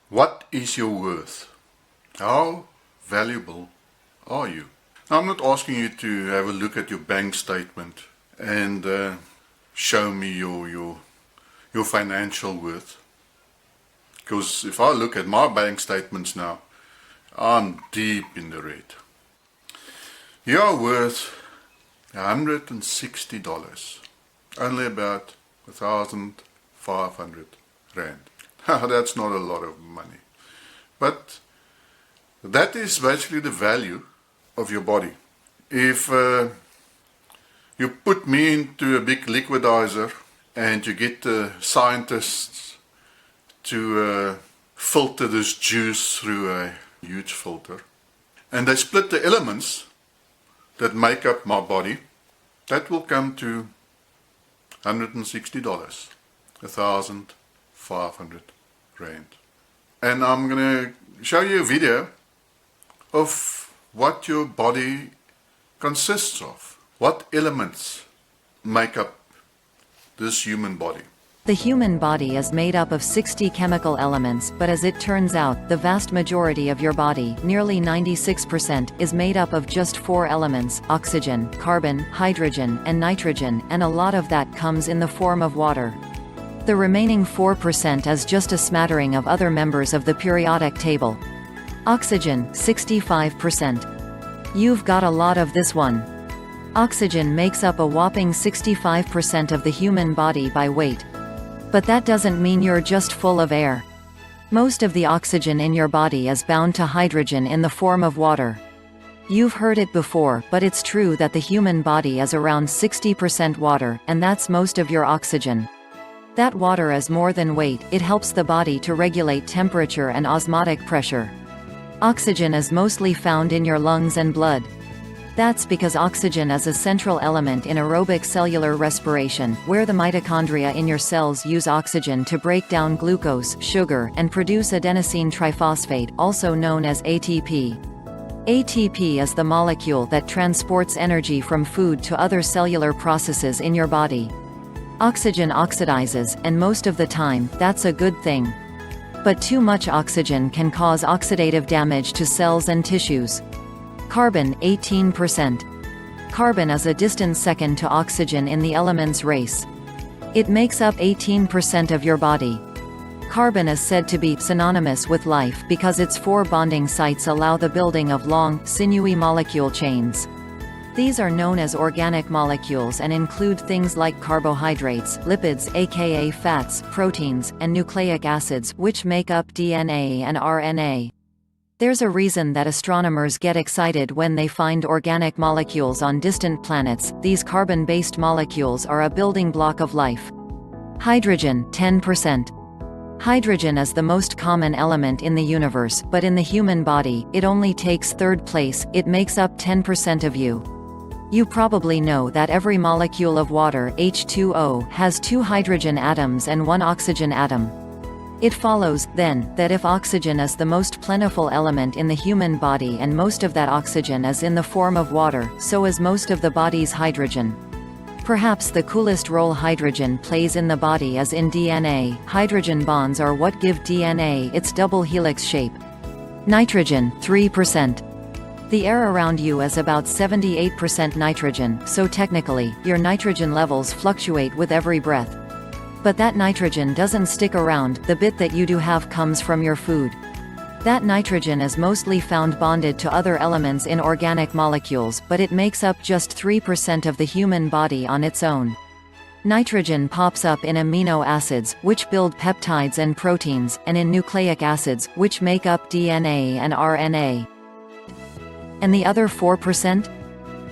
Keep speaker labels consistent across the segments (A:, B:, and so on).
A: What is your worth? How valuable are you? Now, I'm not asking you to have a look at your bank statement and show me your financial worth. Because if I look at my bank statements now, I'm deep in the red. You are worth $160, only about 1,500 rand. That's not a lot of money. But that is basically the value of your body. If you put me into a big liquidizer and you get the scientists to filter this juice through a huge filter, and they split the elements that make up my body, that will come to $160, 1,500 rand. And I'm going to show you a video of what your body consists of. What elements make up this human body?
B: The human body is made up of 60 chemical elements, but as it turns out, the vast majority of your body, nearly 96%, is made up of just 4 elements: oxygen, carbon, hydrogen, and nitrogen, and a lot of that comes in the form of water. The remaining 4% is just a smattering of other members of the periodic table. Oxygen, 65%. You've got a lot of this one. Oxygen makes up a whopping 65% of the human body by weight. But that doesn't mean you're just full of air. Most of the oxygen in your body is bound to hydrogen in the form of water. You've heard it before, but it's true that the human body is around 60% water, and that's most of your oxygen. That water is more than weight, it helps the body to regulate temperature and osmotic pressure. Oxygen is mostly found in your lungs and blood. That's because oxygen is a central element in aerobic cellular respiration, where the mitochondria in your cells use oxygen to break down glucose, sugar, and produce adenosine triphosphate, also known as ATP. ATP is the molecule that transports energy from food to other cellular processes in your body. Oxygen oxidizes, and most of the time, that's a good thing. But too much oxygen can cause oxidative damage to cells and tissues. Carbon, 18%. Carbon is a distant second to oxygen in the elements race. It makes up 18% of your body. Carbon is said to be synonymous with life because its 4 bonding sites allow the building of long, sinewy molecule chains. These are known as organic molecules and include things like carbohydrates, lipids aka fats, proteins, and nucleic acids, which make up DNA and RNA. There's a reason that astronomers get excited when they find organic molecules on distant planets. These carbon-based molecules are a building block of life. Hydrogen, 10%. Hydrogen is the most common element in the universe, but in the human body, it only takes 3rd place. It makes up 10% of you. You probably know that every molecule of water, H2O, has 2 hydrogen atoms and 1 oxygen atom. It follows, then, that if oxygen is the most plentiful element in the human body and most of that oxygen is in the form of water, so is most of the body's hydrogen. Perhaps the coolest role hydrogen plays in the body is in DNA. Hydrogen bonds are what give DNA its double helix shape. Nitrogen, 3%. The air around you is about 78% nitrogen, so technically, your nitrogen levels fluctuate with every breath. But that nitrogen doesn't stick around, the bit that you do have comes from your food. That nitrogen is mostly found bonded to other elements in organic molecules, but it makes up just 3% of the human body on its own. Nitrogen pops up in amino acids, which build peptides and proteins, and in nucleic acids, which make up DNA and RNA. And the other 4%?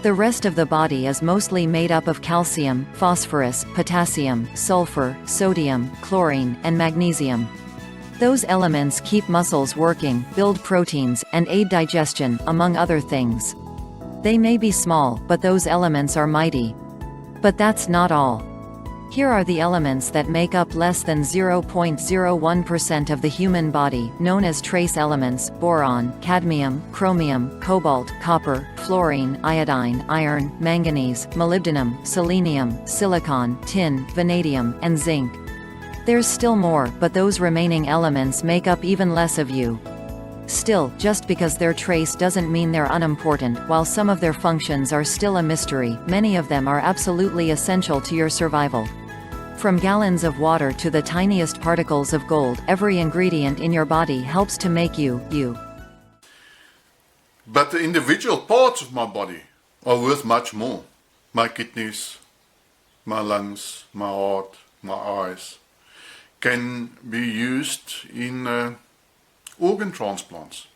B: The rest of the body is mostly made up of calcium, phosphorus, potassium, sulfur, sodium, chlorine, and magnesium. Those elements keep muscles working, build proteins, and aid digestion, among other things. They may be small, but those elements are mighty. But that's not all. Here are the elements that make up less than 0.01% of the human body, known as trace elements: boron, cadmium, chromium, cobalt, copper, fluorine, iodine, iron, manganese, molybdenum, selenium, silicon, tin, vanadium, and zinc. There's still more, but those remaining elements make up even less of you. Still, just because they're trace doesn't mean they're unimportant. While some of their functions are still a mystery, many of them are absolutely essential to your survival. From gallons of water to the tiniest particles of gold, every ingredient in your body helps to make you, you.
A: But the individual parts of my body are worth much more. My kidneys, my lungs, my heart, my eyes can be used in organ transplants.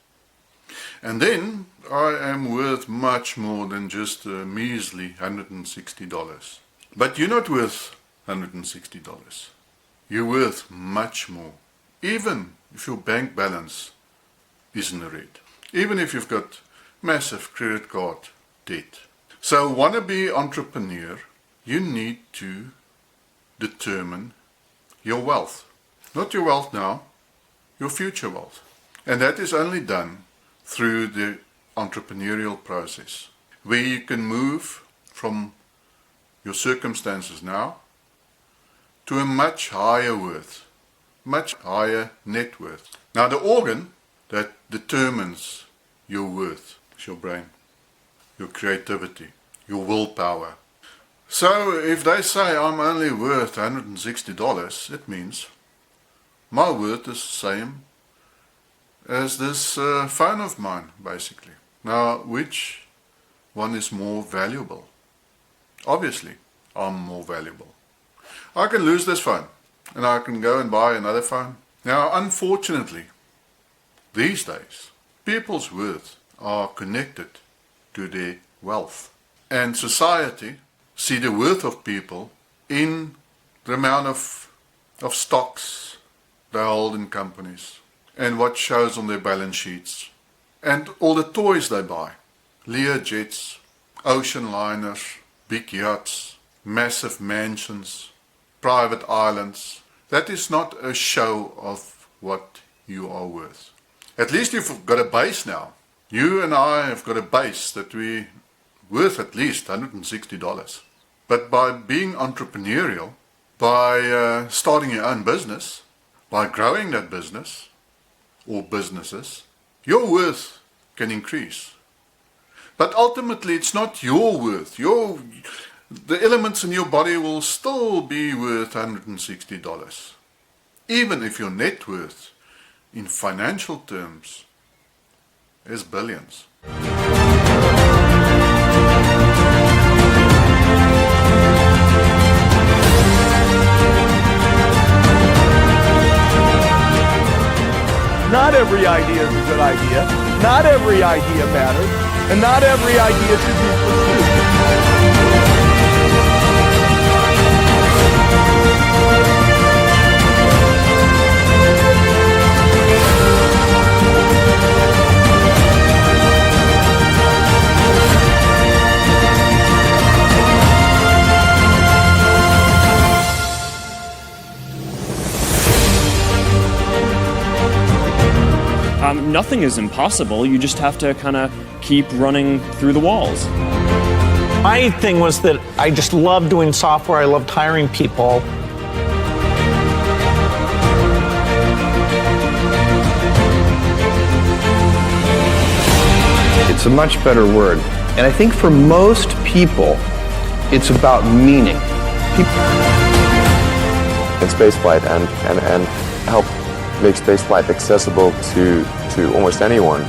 A: And then I am worth much more than just a measly $160. But you're not worth $160. You're worth much more. Even if your bank balance is in the red. Even if you've got massive credit card debt. So wannabe entrepreneur, you need to determine your wealth. Not your wealth now, your future wealth. And that is only done through the entrepreneurial process, where you can move from your circumstances now to a much higher worth, much higher net worth. Now the organ that determines your worth is your brain, your creativity, your willpower. So if they say I'm only worth $160, it means my worth is the same as this phone of mine, basically. Now, which one is more valuable? Obviously, I'm more valuable. I can lose this phone, and I can go and buy another phone. Now, unfortunately, these days, people's worth are connected to their wealth. And society see the worth of people in the amount of stocks they hold in companies, and what shows on their balance sheets, and all the toys they buy. Lear jets, ocean liners, big yachts, massive mansions, private islands. That is not a show of what you are worth. At least you've got a base now. You and I have got a base that we're worth at least $160. But by being entrepreneurial, by starting your own business, by growing that business, or businesses, your worth can increase. But ultimately it's not your worth. The elements in your body will still be worth $160. Even if your net worth in financial terms is billions.
C: Not every idea is a good idea. Not every idea matters. And not every idea should be pursued.
D: Nothing is impossible. You just have to kind of keep running through the walls.
E: My thing was that I just loved doing software. I loved hiring people.
F: It's a much better word. And I think for most people, it's about meaning.
G: In spaceflight and help make spaceflight accessible to almost anyone.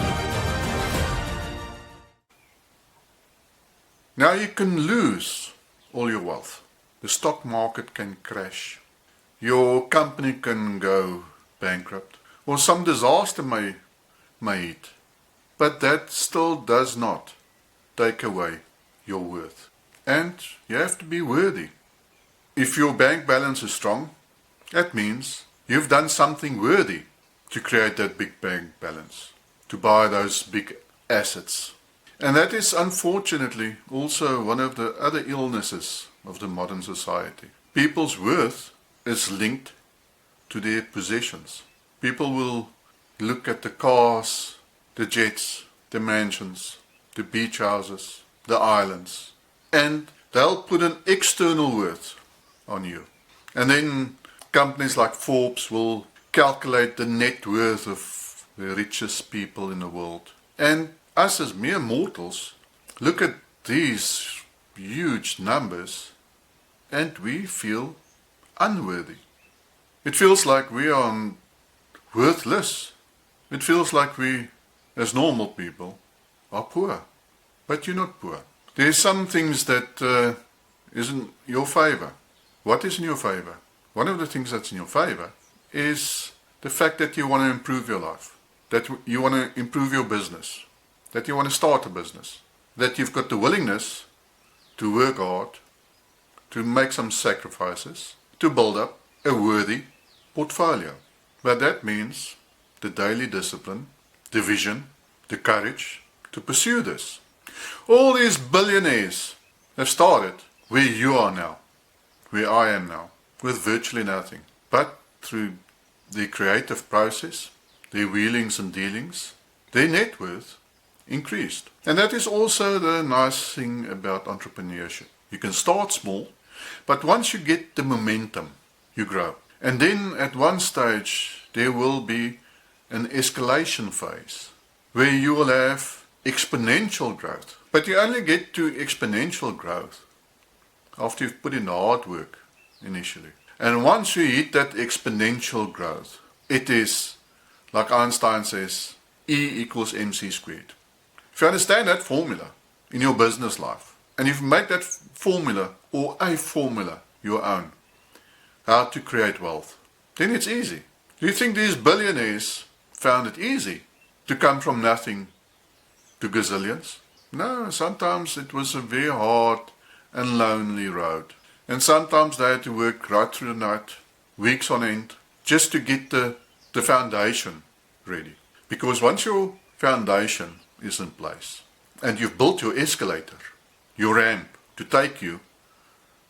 A: Now you can lose all your wealth. The stock market can crash. Your company can go bankrupt. Or some disaster may hit. But that still does not take away your worth. And you have to be worthy. If your bank balance is strong, that means you've done something worthy to create that big bank balance, to buy those big assets. And that is unfortunately also one of the other illnesses of the modern society. People's worth is linked to their possessions. People will look at the cars, the jets, the mansions, the beach houses, the islands, and they'll put an external worth on you. And then companies like Forbes will calculate the net worth of the richest people in the world. And us as mere mortals look at these huge numbers and we feel unworthy. It feels like we are worthless. It feels like we, as normal people, are poor. But you're not poor. There's some things that is in your favor. What is in your favor? One of the things that's in your favor is the fact that you want to improve your life, that you want to improve your business, that you want to start a business, that you've got the willingness to work hard, to make some sacrifices, to build up a worthy portfolio. But that means the daily discipline, the vision, the courage to pursue this. All these billionaires have started where you are now, where I am now, with virtually nothing. But through their creative process, their wheelings and dealings, their net worth increased. And that is also the nice thing about entrepreneurship. You can start small, but once you get the momentum, you grow. And then at one stage, there will be an escalation phase where you will have exponential growth. But you only get to exponential growth after you've put in the hard work initially. And once you hit that exponential growth, it is, like Einstein says, E equals mc squared. If you understand that formula in your business life, and if you make that formula or a formula your own, how to create wealth, then it's easy. Do you think these billionaires found it easy to come from nothing to gazillions? No, sometimes it was a very hard and lonely road. And sometimes they had to work right through the night, weeks on end, just to get the foundation ready. Because once your foundation is in place, and you've built your escalator, your ramp, to take you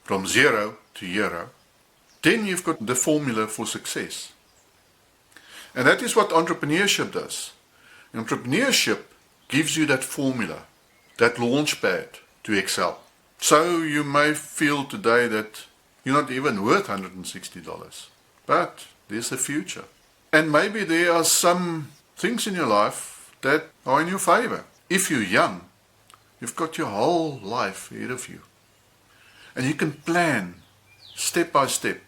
A: from zero to hero, then you've got the formula for success. And that is what entrepreneurship does. Entrepreneurship gives you that formula, that launch pad to excel. So you may feel today that you're not even worth $160, but there's a future. And maybe there are some things in your life that are in your favor. If you're young, you've got your whole life ahead of you. And you can plan step by step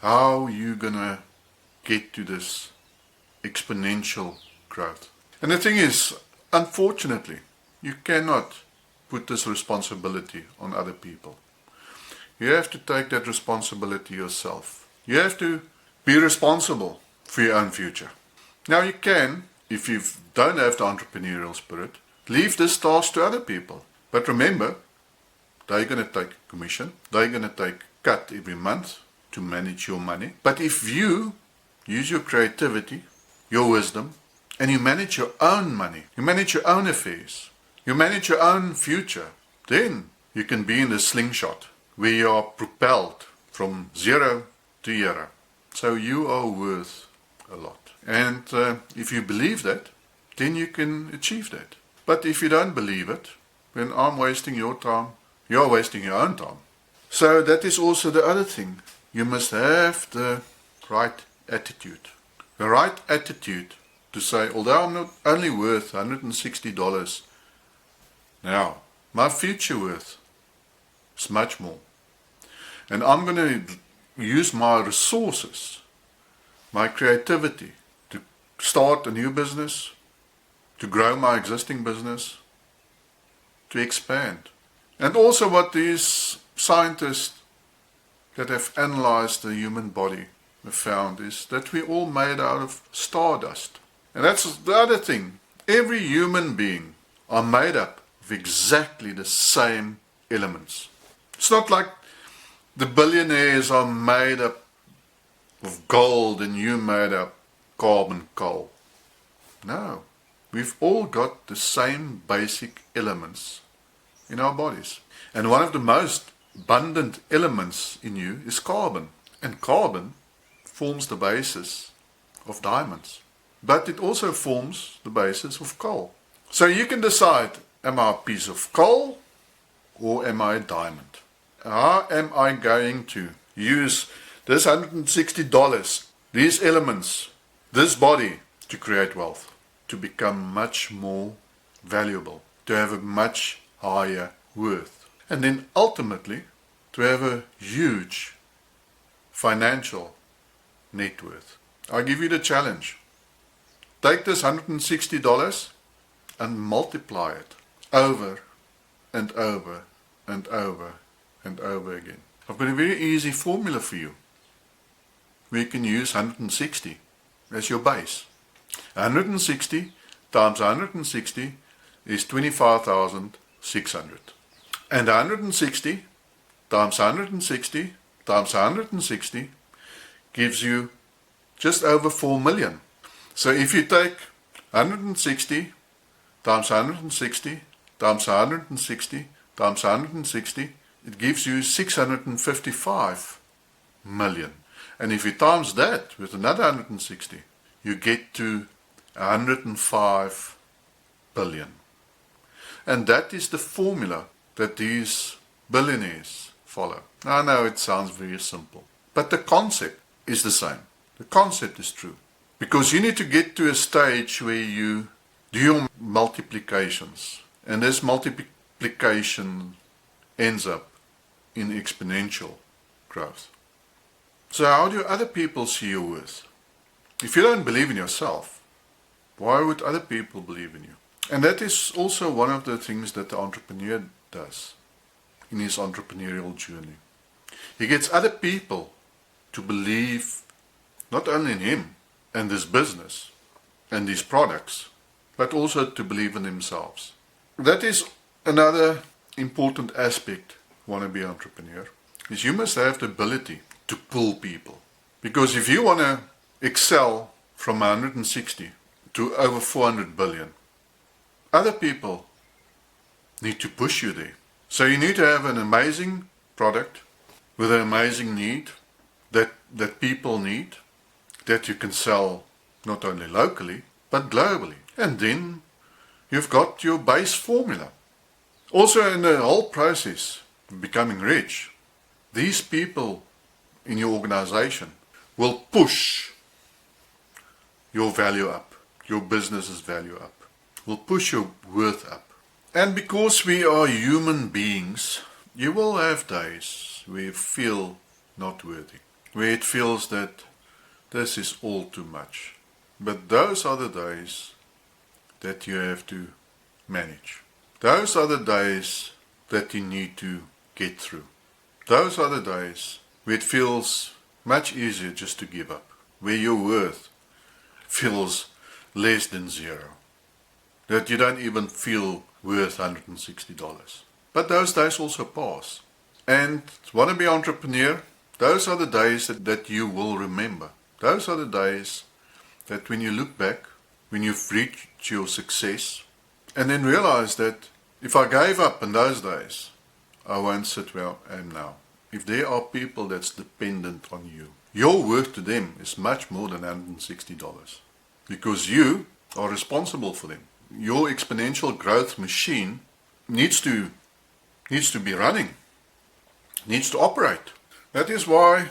A: how you're going to get to this exponential growth. And the thing is, unfortunately, you cannot put this responsibility on other people. You have to take that responsibility yourself. You have to be responsible for your own future. Now you can, if you don't have the entrepreneurial spirit, leave this task to other people. But remember, they're going to take commission. They're going to take cut every month to manage your money. But if you use your creativity, your wisdom, and you manage your own money, you manage your own affairs, you manage your own future, then you can be in the slingshot where you are propelled from zero to hero. So you are worth a lot. And if you believe that, then you can achieve that. But if you don't believe it, then I'm wasting your time, you're wasting your own time. So that is also the other thing. You must have the right attitude. The right attitude to say, although I'm not only worth $160, now my future worth is much more. And I'm going to use my resources, my creativity, to start a new business, to grow my existing business, to expand. And also what these scientists that have analyzed the human body have found is that we're all made out of stardust. And that's the other thing. Every human being are made up of exactly the same elements. It's not like the billionaires are made up of gold and you made up carbon coal. No, we've all got the same basic elements in our bodies. And one of the most abundant elements in you is carbon. And carbon forms the basis of diamonds. But it also forms the basis of coal. So you can decide, am I a piece of coal or am I a diamond? How am I going to use this $160, these elements, this body, to create wealth, to become much more valuable, to have a much higher worth, and then ultimately to have a huge financial net worth. I give you the challenge. Take this $160 and multiply it over and over and over and over again. I've got a very easy formula for you. We can use 160 as your base. 160 times 160 is 25,600. And 160 times 160 times 160 gives you just over 4 million. So if you take 160 times 160 times 160 times 160, it gives you 655 million. And if you times that with another 160, you get to 105 billion. And that is the formula that these billionaires follow. I know it sounds very simple, but the concept is the same. The concept is true. Because you need to get to a stage where you do your multiplications, and this multiplication ends up in exponential growth. So how do other people see your worth? If you don't believe in yourself, why would other people believe in you? And that is also one of the things that the entrepreneur does in his entrepreneurial journey. He gets other people to believe not only in him and this business and these products, but also to believe in themselves. That is another important aspect, Wannabe Entrepreneur, is you must have the ability to pull people. Because if you want to excel from 160 to over 400 billion, other people need to push you there. So you need to have an amazing product with an amazing need that people need, that you can sell not only locally, but globally. And then you've got your base formula. Also in the whole process of becoming rich, these people in your organization will push your value up, your business's value up, will push your worth up. And because we are human beings, you will have days where you feel not worthy, where it feels that this is all too much. But those are the days that you have to manage. Those are the days that you need to get through. Those are the days where it feels much easier just to give up, where your worth feels less than zero, that you don't even feel worth $160. But those days also pass. And Wannabe Entrepreneur, those are the days that you will remember. Those are the days that when you look back, when you've reached your success, and then realize that if I gave up in those days, I won't sit where I am now. If there are people that's dependent on you, your worth to them is much more than $160 because you are responsible for them. Your exponential growth machine needs to be running, needs to operate. That is why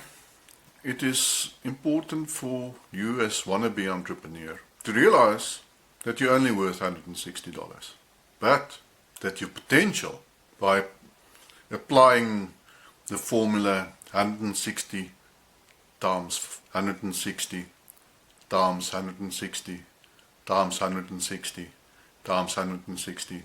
A: it is important for you as Wannabe Entrepreneur to realize that you're only worth $160, but that your potential, by applying the formula 160 times 160 times 160 times 160 times 160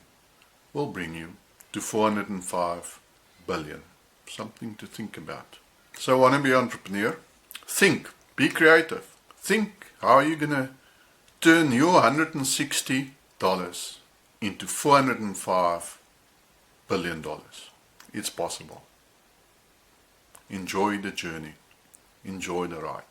A: will bring you to 405 billion. Something to think about. So Wannabe Entrepreneur, think, be creative. Think how are you going to turn your $160 into $405 billion. It's possible. Enjoy the journey. Enjoy the ride.